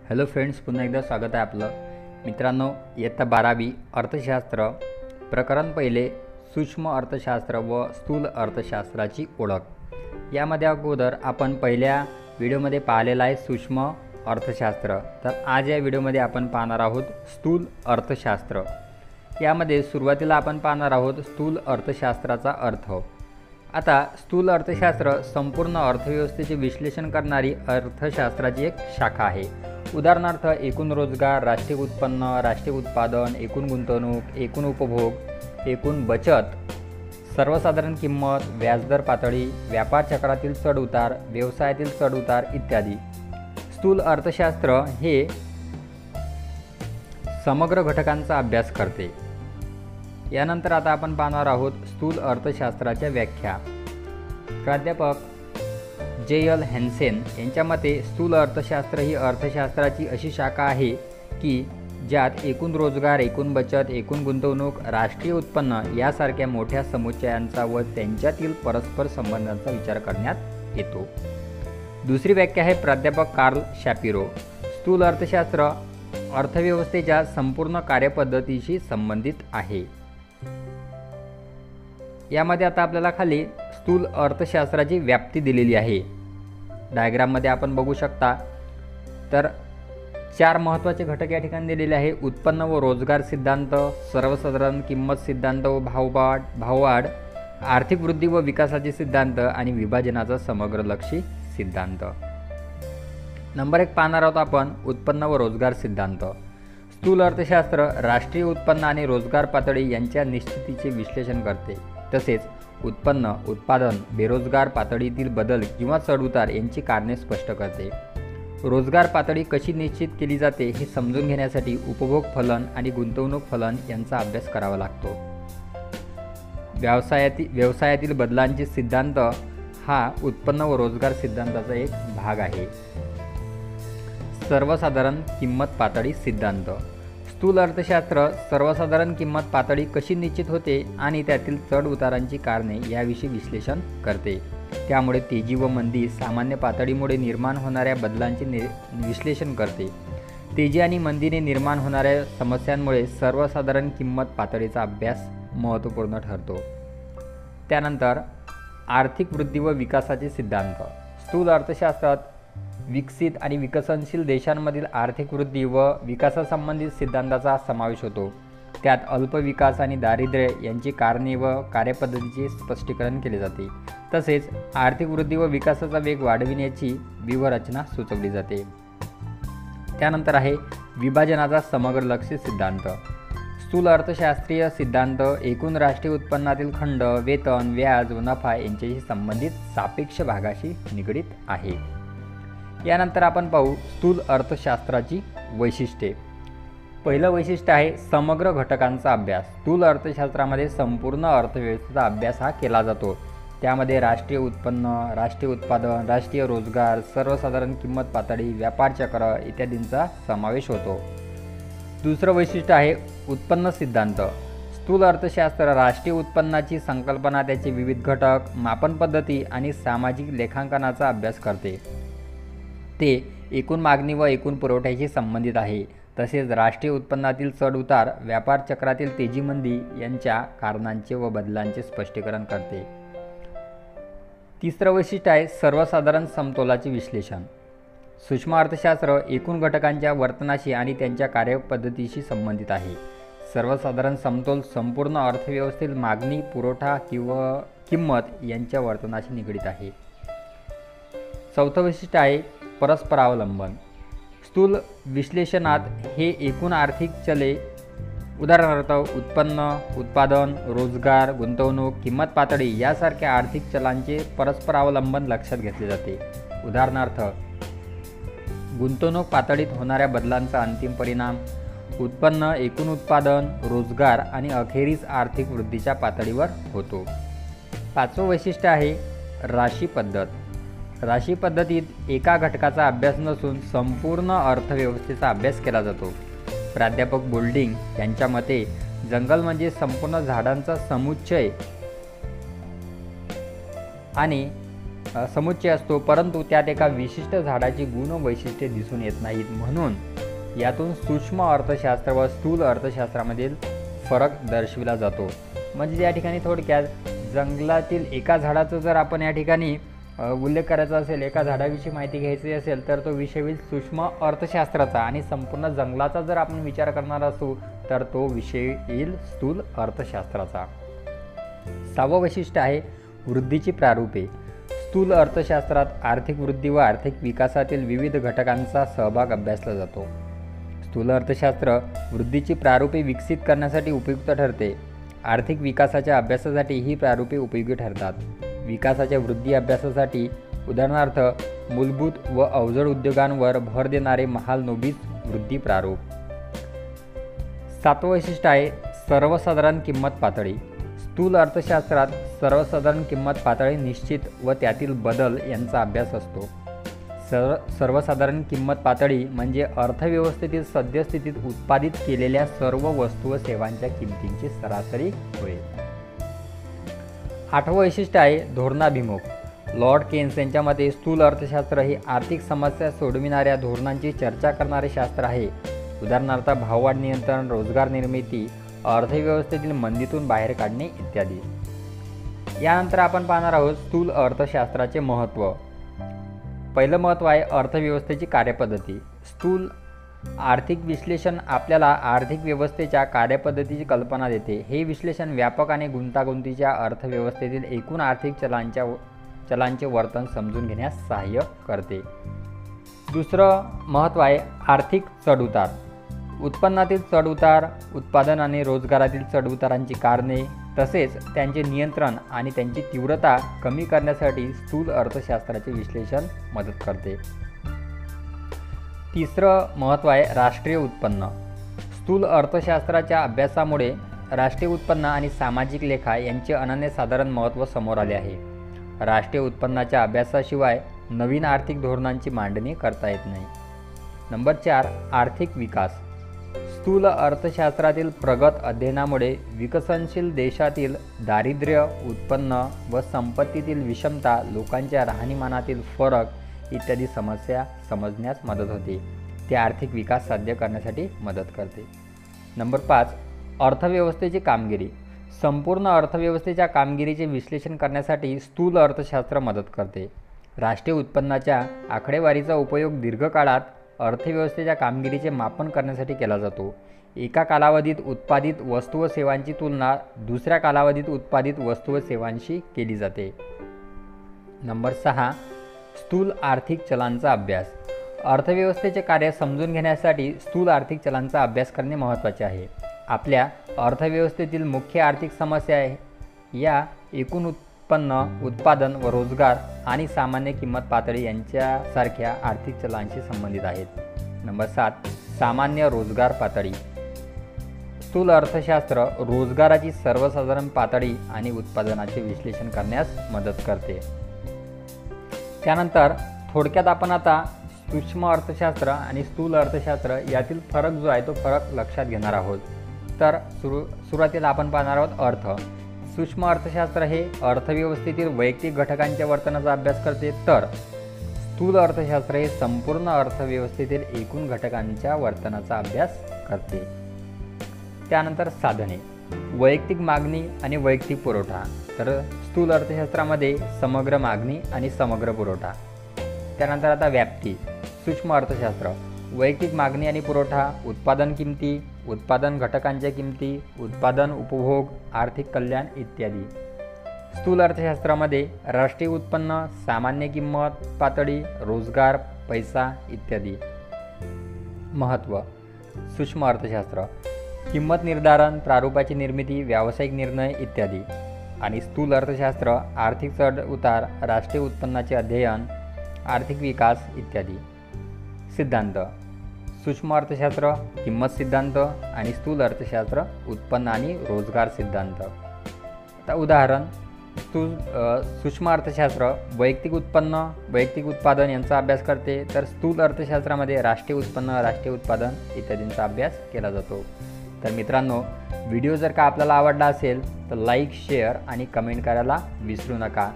Hello friends, पुन्हा एकदा स्वागत आहे आपलं. मित्रांनो, इयत्ता 12वी अर्थशास्त्र प्रकरण पहिले सूक्ष्म अर्थशास्त्र व स्थूल अर्थशास्त्राची ओळख. यामध्ये अगोदर आपण पहिल्या व्हिडिओमध्ये पाहिलेला आहे सूक्ष्म अर्थशास्त्र. तर आज या व्हिडिओमध्ये आपण पाहणार आहोत स्थूल अर्थशास्त्र. यामध्ये सुरुवातीला आपण पाहणार आहोत स्थूल अर्थशास्त्राचा अर्थ. आता स्थूल अर्थशास्त्र संपूर्ण अर्थव्यवस्थेचे विश्लेषण करणारी अर्थशास्त्राची एक शाखा आहे. उदाहरणार्थ एकूण रोजगार, राष्ट्रीय उत्पन्न, राष्ट्रीय उत्पादन, एकूण गुंतवणूक, एकूण उपभोग, एकूण बचत, सर्वसाधारण किंमत, व्याजदर पातळी, व्यापार चक्रातील चढउतार, व्यवसायातील चढउतार इत्यादी. स्थूल अर्थशास्त्र हे समग्र घटकांचा अभ्यास करते. यानंतर आता आपण पाहणार आहोत स्थूल अर्थशास्त्राच्या व्याख्या. प्राध्यापक जे.एल. हॅन्सेन यांच्या मते स्थूल अर्थशास्त्र ही अर्थशास्त्राची अशी शाखा आहे की ज्यात एकूण रोजगार, एकूण बचत, एकूण गुंतवणूक, राष्ट्रीय उत्पन्न यासारख्या मोठ्या समुच्चयांचा व त्यांच्यातील परस्पर संबंधांचा विचार करण्यात येतो. दुसरी व्याख्या आहे प्राध्यापक कार्ल शॅपिरो. स्थूल अर्थशास्त्र अर्थव्यवस्थेच्या संपूर्ण कार्यपद्धतीशी संबंधित आहे. यामध्ये आता आपल्याला खाली स्थूल अर्थशास्त्राची व्याप्ती दिलेली आहे. डायग्राममध्ये आपण बघू शकता. तर 4 महत्त्वाचे घटक या ठिकाणी दिलेले आहे. उत्पन्न व रोजगार सिद्धांत, सर्वसाधारण किंमत सिद्धांत व भाववाढ, आर्थिक वृद्धी व विकासाचे सिद्धांत आणि विभाजनाचा समग्रलक्षी सिद्धांत. नंबर 1 पाहणार आहोत आपण उत्पन्न व रोजगार सिद्धांत. स्थूल अर्थशास्त्र राष्ट्रीय उत्पन्न आणि रोजगार पातळी यांच्या निश्चितीचे विश्लेषण करते. तसेच उत्पन्न, उत्पादन, बेरोजगार पातळीतील बदल किंवा चढउतार यांची कारणे स्पष्ट करते. रोजगार पातळी कशी निश्चित केली जाते हे समजून घेण्यासाठी उपभोग फलन आणि गुंतवणूक फलन यांचा अभ्यास करावा लागतो. व्यवसायातील बदलांचे सिद्धांत हा उत्पन्न व रोजगार सिद्धांताचा एक भाग आहे. सर्वसाधारण किंमत पातळी सिद्धांत. स्थूल अर्थशास्त्र सर्वसाधारण किंमत पातळी कशी निश्चित होते आणि त्यातील चढ उतारांची कारणे याविषयी विश्लेषण करते. त्यामुळे तेजी व मंदी, सामान्य पातळीमुळे निर्माण होणाऱ्या बदलांचे विश्लेषण करते. तेजी आणि मंदीने निर्माण होणाऱ्या समस्यांमुळे सर्वसाधारण किंमत पातळीचा अभ्यास महत्त्वपूर्ण ठरतो. त्यानंतर आर्थिक वृद्धी व विकासाचे सिद्धांत. स्थूल अर्थशास्त्रात विकसित आणि विकसनशील देशांमधील आर्थिक वृद्धी व विकासासंबंधित सिद्धांताचा समावेश होतो. त्यात अल्प विकास आणि दारिद्र्य यांची कारणे व कार्यपद्धतीचे स्पष्टीकरण केले जाते. तसेच आर्थिक वृद्धी व विकासाचा वेग वाढविण्याची व्यूहरचना सुचवली जाते. त्यानंतर आहे विभाजनाचा समग्रलक्षी सिद्धांत. स्थूल अर्थशास्त्रीय सिद्धांत एकूण राष्ट्रीय उत्पन्नातील खंड, वेतन, व्याज व नफा यांच्याशी संबंधित सापेक्ष भागाशी निगडीत आहे. यानंतर आपण पाहू स्थूल अर्थशास्त्राची वैशिष्ट्ये. पहिलं वैशिष्ट्य आहे समग्र घटकांचा अभ्यास. स्थूल अर्थशास्त्रामध्ये संपूर्ण अर्थव्यवस्थेचा अभ्यास हा केला जातो. त्यामध्ये राष्ट्रीय उत्पन्न, राष्ट्रीय उत्पादन, राष्ट्रीय रोजगार, सर्वसाधारण किंमत पातळी, व्यापार चक्र इत्यादींचा समावेश होतो. दुसरं वैशिष्ट्य आहे उत्पन्न सिद्धांत. स्थूल अर्थशास्त्र राष्ट्रीय उत्पन्नाची संकल्पना, त्याचे विविध घटक, मापन पद्धती आणि सामाजिक लेखांकनाचा अभ्यास करते. ते एकूण मागणी व एकूण पुरवठ्याशी संबंधित आहे. तसेच राष्ट्रीय उत्पन्नातील चढउतार, व्यापार चक्रातील तेजी मंदी यांच्या कारणांचे व बदलांचे स्पष्टीकरण करते. तिसरं वैशिष्ट्य आहे सर्वसाधारण समतोलाचे विश्लेषण. सूक्ष्म अर्थशास्त्र एकूण घटकांच्या वर्तनाशी आणि त्यांच्या कार्यपद्धतीशी संबंधित आहे. सर्वसाधारण समतोल संपूर्ण अर्थव्यवस्थेतील मागणी, पुरवठा किंवा किंमत यांच्या वर्तनाशी निगडीत आहे. चौथं वैशिष्ट्य आहे परस्परावलंबन. स्थूल विश्लेषणात हे एकूण आर्थिक चले, उदाहरणार्थ उत्पन्न, उत्पादन, रोजगार, गुंतवणूक, किंमत पातळी यासारख्या आर्थिक चलांचे परस्परावलंबन लक्षात घेतले जाते. उदाहरणार्थ गुंतवणूक पातळीत होणाऱ्या बदलांचा अंतिम परिणाम उत्पन्न, एकूण उत्पादन, रोजगार आणि अखेरीस आर्थिक वृद्धीच्या पातळीवर होतो. पाचवं वैशिष्ट्य आहे राशी पद्धत. राशी पद्धतीत एका घटकाचा अभ्यास नसून संपूर्ण अर्थव्यवस्थेचा अभ्यास केला जातो. प्राध्यापक बोल्डिंग यांच्या मते जंगल म्हणजे संपूर्ण झाडांचा समुच्चय आणि समुच्चय असतो, परंतु त्यात एका विशिष्ट झाडाची गुण व वैशिष्ट्ये दिसून येत नाहीत. म्हणून यातून सूक्ष्म अर्थशास्त्र व स्थूल अर्थशास्त्रामधील फरक दर्शविला जातो. म्हणजे या ठिकाणी थोडक्यात जंगलातील एका झाडाचं जर आपण या ठिकाणी उल्लेख करायचा असेल, एका झाडाविषयी माहिती घ्यायची असेल, तर तो विषय होईल सूक्ष्म अर्थशास्त्राचा. आणि संपूर्ण जंगलाचा जर आपण विचार करणार असू तर तो विषय येईल स्थूल अर्थशास्त्राचा. 6वं वैशिष्ट्य आहे वृद्धीची प्रारूपे. स्थूल अर्थशास्त्रात आर्थिक वृद्धी व आर्थिक विकासातील विविध घटकांचा सहभाग अभ्यासला जातो. स्थूल अर्थशास्त्र वृद्धीची प्रारूपे विकसित करण्यासाठी उपयुक्त ठरते. आर्थिक विकासाच्या अभ्यासासाठी ही प्रारूपे उपयोगी ठरतात. विकासाच्या वृद्धी अभ्यासासाठी उदाहरणार्थ मूलभूत व अवजड उद्योगांवर भर देणारे महालनोबिस वृद्धी प्रारूप. 7वं वैशिष्ट्य आहे सर्वसाधारण किंमत पातळी. स्थूल अर्थशास्त्रात सर्वसाधारण किंमत पातळी निश्चित व त्यातील बदल यांचा अभ्यास असतो. सर्वसाधारण किंमत पातळी म्हणजे अर्थव्यवस्थेतील सद्यस्थितीत उत्पादित केलेल्या सर्व वस्तू व सेवांच्या किमतींची सरासरी होय. 8वं वैशिष्ट्य आहे धोरणाभिमुख. लॉर्ड केन्स यांच्या मते स्थूल अर्थशास्त्र हे आर्थिक समस्या सोडविणाऱ्या धोरणांची चर्चा करणारे शास्त्र आहे. उदाहरणार्थ भाववाढ नियंत्रण, रोजगार निर्मिती, अर्थव्यवस्थेतील मंदीतून बाहेर काढणे इत्यादी. यानंतर आपण पाहणार आहोत स्थूल अर्थशास्त्राचे महत्त्व. पहिलं महत्त्व आहे अर्थव्यवस्थेची कार्यपद्धती. स्थूल आर्थिक विश्लेषण आपल्याला आर्थिक व्यवस्थेच्या कार्यपद्धतीची कल्पना देते. हे विश्लेषण व्यापक आणि गुंतागुंतीच्या अर्थव्यवस्थेतील एकूण आर्थिक चलांचे वर्तन समजून घेण्यास सहाय्य करते. दुसरं महत्त्व आहे आर्थिक चढउतार. उत्पन्नातील चढउतार, उत्पादन आणि रोजगारातील चढउतारांची कारणे तसेच त्यांचे नियंत्रण आणि त्यांची तीव्रता कमी करण्यासाठी स्थूल अर्थशास्त्राचे विश्लेषण मदत करते. तिसरं महत्त्व आहे राष्ट्रीय उत्पन्न. स्थूल अर्थशास्त्राच्या अभ्यासामुळे राष्ट्रीय उत्पन्न आणि सामाजिक लेखा यांचे अनन्यसाधारण महत्त्व समोर आले आहे. राष्ट्रीय उत्पन्नाच्या अभ्यासाशिवाय नवीन आर्थिक धोरणांची मांडणी करता येत नाही. नंबर 4 आर्थिक विकास. स्थूल अर्थशास्त्रातील प्रगत अध्ययनामुळे विकसनशील देशातील दारिद्र्य, उत्पन्न व संपत्तीतील विषमता, लोकांच्या राहणीमानातील फरक इत्यादी समस्या समजण्यास मदत होते. ते आर्थिक विकास साध्य करण्यासाठी मदत करते. नंबर 5 अर्थव्यवस्थेची कामगिरी. संपूर्ण अर्थव्यवस्थेच्या कामगिरीचे विश्लेषण करण्यासाठी स्थूल अर्थशास्त्र मदत करते. राष्ट्रीय उत्पन्नाच्या आकडेवारीचा उपयोग दीर्घकाळात अर्थव्यवस्थेच्या कामगिरीचे मापन करण्यासाठी केला जातो. एका कालावधीत उत्पादित वस्तू व सेवांची तुलना दुसऱ्या कालावधीत उत्पादित वस्तू व सेवांशी केली जाते. नंबर 6 स्थूल आर्थिक चलांचा अभ्यास. अर्थव्यवस्थेचे कार्य समजून घेण्यासाठी स्थूल आर्थिक चलांचा अभ्यास करणे महत्त्वाचे आहे. आपल्या अर्थव्यवस्थेतील मुख्य आर्थिक समस्या या एकूण उत्पन्न, उत्पादन व रोजगार आणि सामान्य किंमत पातळी यांच्यासारख्या आर्थिक चलांशी संबंधित आहेत. नंबर 7 सामान्य रोजगार पातळी. स्थूल अर्थशास्त्र रोजगाराची सर्वसाधारण पातळी आणि उत्पादनाचे विश्लेषण करण्यास मदत करते. त्यानंतर थोडक्यात आपण आता सूक्ष्म अर्थशास्त्र आणि स्थूल अर्थशास्त्र यातील फरक जो आहे तो फरक लक्षात घेणार आहोत. तर सुरुवातीला आपण पाहणार आहोत अर्थ. सूक्ष्म अर्थशास्त्र हे अर्थव्यवस्थेतील वैयक्तिक घटकांच्या वर्तनाचा अभ्यास करते, तर स्थूल अर्थशास्त्र हे संपूर्ण अर्थव्यवस्थेतील एकूण घटकांच्या वर्तनाचा अभ्यास करते. त्यानंतर साधने. वैयक्तिक मागणी आणि वैयक्तिक पुरवठा. तर स्थूल अर्थशास्त्रामध्ये समग्र मागणी आणि समग्र पुरवठा. त्यानंतर आता व्याप्ती. सूक्ष्म अर्थशास्त्र वैयक्तिक मागणी आणि पुरवठा, उत्पादन किमती, उत्पादन घटकांच्या किमती, उत्पादन उपभोग, आर्थिक कल्याण इत्यादी. स्थूल अर्थशास्त्रामध्ये राष्ट्रीय उत्पन्न, सामान्य किंमत पातळी, रोजगार, पैसा इत्यादी. महत्त्व. सूक्ष्म अर्थशास्त्र किंमत निर्धारण, प्रारूपाची निर्मिती, व्यावसायिक निर्णय इत्यादी. आणि स्थूल अर्थशास्त्र आर्थिक चढ उतार, राष्ट्रीय उत्पन्नाचे अध्ययन, आर्थिक विकास इत्यादी. सिद्धांत. सूक्ष्म अर्थशास्त्र किंमत सिद्धांत आणि स्थूल अर्थशास्त्र उत्पन्न आणि रोजगार सिद्धांत. आता उदाहरण. सूक्ष्म अर्थशास्त्र वैयक्तिक उत्पन्न, वैयक्तिक उत्पादन यांचा अभ्यास करते, तर स्थूल अर्थशास्त्रामध्ये राष्ट्रीय उत्पन्न, राष्ट्रीय उत्पादन इत्यादींचा अभ्यास केला जातो. तर मित्रांनो, व्हिडिओ जर का आपल्याला आवडला असेल तर लाईक, शेअर आणि कमेंट करायला विसरू नका.